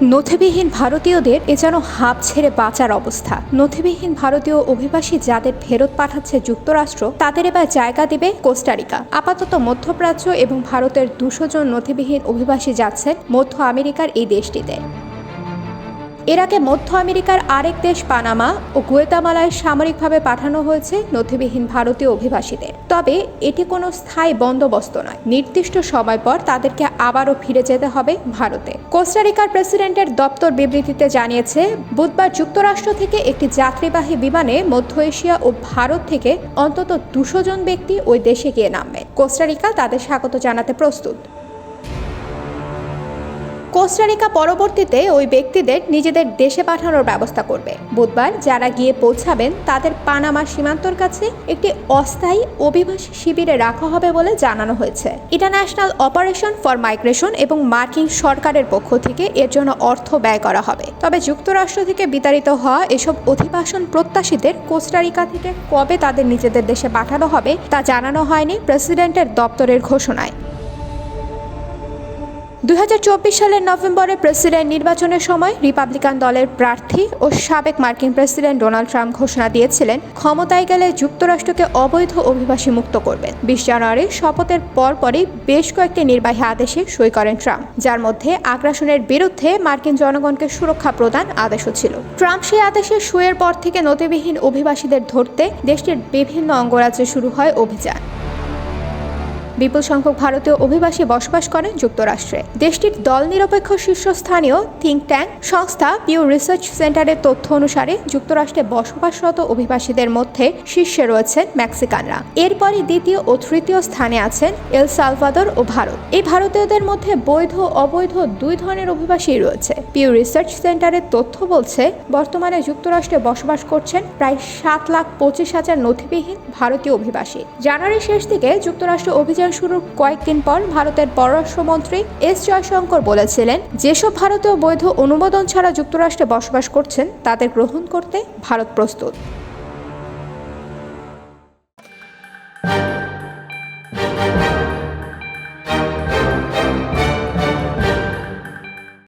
নথিবিহীন ভারতীয়দের এ যেন হাঁপ ছেড়ে বাঁচার অবস্থা। নথিবিহীন ভারতীয় অভিবাসী যাদের ফেরত পাঠাচ্ছে যুক্তরাষ্ট্র, তাদের এবার জায়গা দেবে কোস্টারিকা। আপাতত মধ্যপ্রাচ্য এবং ভারতের 200 জন নথিবিহীন অভিবাসী যাচ্ছেন মধ্য আমেরিকার এই দেশটিতে। এর আগে মধ্য আমেরিকার আরেক দেশ পানামা ও গুয়েতামালায় সামরিকভাবে পাঠানো হয়েছে নথিবিহীন ভারতীয় অভিবাসীদের। তবে এটি কোনো স্থায়ী বন্দোবস্ত নয়, নির্দিষ্ট সময় পর তাদেরকে আবারও ফিরে যেতে হবে ভারতে। কোস্টারিকার প্রেসিডেন্টের দপ্তর বিবৃতিতে জানিয়েছে, বুধবার যুক্তরাষ্ট্র থেকে একটি যাত্রীবাহী বিমানে মধ্য এশিয়া ও ভারত থেকে অন্তত 200 জন ব্যক্তি ওই দেশে গিয়ে নামবে। কোস্টারিকা তাদের স্বাগত জানাতে প্রস্তুত। কোস্টারিকা পরবর্তীতে ওই ব্যক্তিদের নিজেদের দেশে পাঠানোর ব্যবস্থা করবে। বুধবার যারা গিয়ে পৌঁছাবেন তাদের পানামা সীমান্তর কাছে একটি অস্থায়ী অভিবাসী শিবিরে রাখা হবে বলে জানানো হয়েছে। ইন্টারন্যাশনাল অপারেশন ফর মাইগ্রেশন এবং মার্কিন সরকারের পক্ষ থেকে এর জন্য অর্থ ব্যয় করা হবে। তবে যুক্তরাষ্ট্র থেকে বিতাড়িত হওয়া এসব অভিবাসন প্রত্যাশীদের কোস্টারিকা থেকে কবে তাদের নিজেদের দেশে পাঠানো হবে তা জানানো হয়নি প্রেসিডেন্টের দপ্তরের ঘোষণায়। 2024 সালের নভেম্বরে প্রেসিডেন্ট নির্বাচনের সময় রিপাবলিকান দলের প্রার্থী ও সাবেক মার্কিন প্রেসিডেন্ট ডোনাল্ড ট্রাম্প ঘোষণা দিয়েছিলেন, ক্ষমতায় গেলে যুক্তরাষ্ট্রকে অবৈধ অভিবাসী মুক্ত করবেন। 20 জানুয়ারি শপথের পরপরই বেশ কয়েকটি নির্বাহী আদেশে সই করেন ট্রাম্প, যার মধ্যে আগ্রাসনের বিরুদ্ধে মার্কিন জনগণকে সুরক্ষা প্রদান আদেশও ছিল। ট্রাম্প সেই আদেশে সইয়ের পর থেকে নথিবিহীন অভিবাসীদের ধরতে দেশটির বিভিন্ন অঙ্গরাজ্যে শুরু হয় অভিযান। বিপুল সংখ্যক ভারতীয় অভিবাসী বসবাস করেন যুক্তরাষ্ট্রে। দেশটির দল নিরপেক্ষ শীর্ষস্থানীয় থিঙ্ক ট্যাঙ্ক সংস্থা পিউ রিসার্চ সেন্টারের তথ্য অনুসারে যুক্তরাষ্ট্রে বসবাসরত অভিবাসীদের মধ্যে শীর্ষে রয়েছেন মেক্সিকানরা। এরপরই দ্বিতীয় ও তৃতীয় স্থানে আছেন এল সালভাদর ও ভারত। এই ভারতীয়দের মধ্যে বৈধ অবৈধ দুই ধরনের অভিবাসী রয়েছে। পিউ রিসার্চ সেন্টারের তথ্য বলছে, বর্তমানে যুক্তরাষ্ট্রে বসবাস করছেন প্রায় 7,25,000 নথিবিহীন ভারতীয় অভিবাসী। জানুয়ারির শেষ দিকে যুক্তরাষ্ট্র অভিযান শুরুর কয়েকদিন পর ভারতের পররাষ্ট্রমন্ত্রী এস জয়শঙ্কর বলেছিলেন, যেসব ভারতীয় বৈধ অনুমোদন ছাড়া যুক্তরাষ্ট্রে বসবাস করছেন তাদের গ্রহণ করতে ভারত প্রস্তুত।